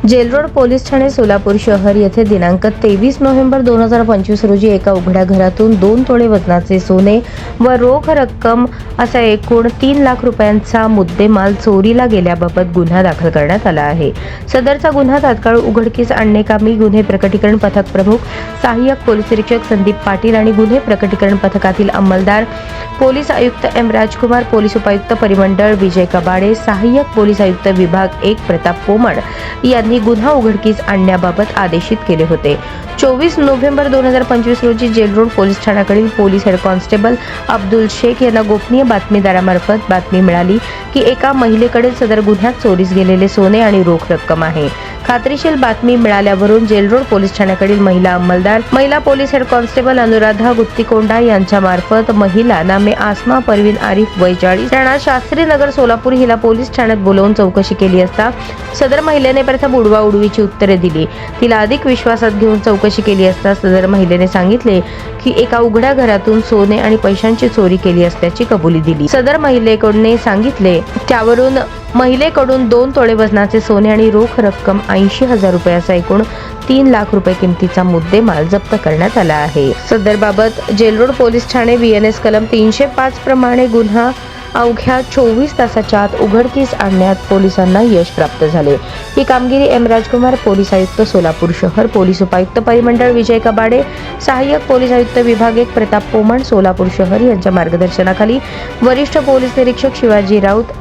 Jail Road police Thane Solapur शहर येथे दिनांक 23 नोव्हेंबर 2025 रोजी एका उघड्या घरातून 2 तोळे वजनाचे सोने व रोख रक्कम असा एकूण 3 लाख रुपयांचा मुद्देमाल चोरीला गेल्याबाबत गुन्हा दाखल करण्यात आला आहे। सदरचा गुन्हा तात्काळ उघडकीस आणणेकामी गुन्हे प्रकटीकरण पथक प्रमुख सहाय्यक पोलीस निरीक्षक संदीप पाटील आणि गुन्हे प्रकटीकरण पथकातील अंमलदार पोलीस आयुक्त एम राजकुमार, पोलीस उपायुक्त परिमंडळ विजय कबाडे, सहाय्यक पोलीस आयुक्त विभाग 1 प्रताप पोमण यांनी गुन्हा उघडकीस आणण्याबाबत आदेशित केले होते। 24 नोव्हेंबर 2025 रोजी जेलरोड पोलीस ठाण्याकडील police head constable Abdul Shaikh यांना गोपनीय बातमीदारामार्फत बातमी मिळाली की एका महिलेकडे सदर गुन्ह्यात चोरीस गेलेले सोने आणि रोख रक्कम आहे। खात्रीशीर बातमी मिळाल्यावरून जेलरोड पोलीस ठाण्याकडील महिला अंमलदार, महिला police head constable Anuradha Guttikonda यांच्या मार्फत महिला नामे आसमा परवीन आरिफ वय 40 राहणार शास्त्री नगर सोलापूर हिला पोलीस ठाण्यात बोलावून चौकशी केली असता सदर महिलेने प्रथम उडवाउडवीची उत्तरे दिली। तिला अधिक विश्वासात घेऊन चौकशी केली असता सदर महिलेने सांगितले की एका उघड्या घरातून सोने आणि पैशांची चोरी केली असल्याची कबुली दिली। सदर महिलेकडून सांगितले त्यावरून महिलेकडून 2 तोळे वजनाचे सोने आणि रोख रक्कम 80,000 रुपयाचा एकूण 3 लाख रुपये किमतीचा मुद्देमाल जप्त करण्यात आला आहे। सदर बाबत जेलरोड पोलीस ठाणे VNS कलम 305 प्रमाणे गुन्हा अवघ्या 24 तासाच्या आत उघडकीस आणण्यात पोलिसांना यश प्राप्त झाले। ही कामगिरी एम राजकुमार, पोलीस आयुक्त सोलापूर शहर, पोलीस उपायुक्त परिमंडळ विजय कबाडे, सहाय्यक पोलीस आयुक्त विभाग 1 प्रताप पोमण सोलापूर शहर यांच्या मार्गदर्शनाखाली वरिष्ठ पोलीस निरीक्षक शिवाजी राऊत,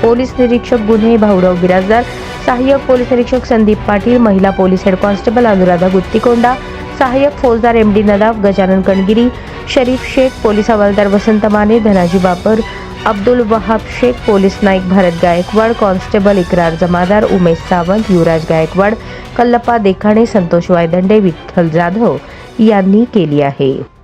पोलीस निरीक्षक गुन्हे भाऊराव बिराजदार, सहाय्यक पोलीस निरीक्षक संदीप पाटील, महिला police head constable Anuradha Guttikonda, सहाय्यक फौजदार MD नदाफ, गजानन कणगिरी, शरीफ शेख, पोलीस हवालदार वसंत माने, धनाजी बापर, अब्दुल वहाब शेख, पोलीस नाईक भारत गायकवाड, कॉन्स्टेबल इकरार जमादार, उमेश सावंत, युवराज गायकवाड, कल्लप्पा देखाणे, संतोष वायदंडे, विठ्ठल जाधव यांनी केली आहे।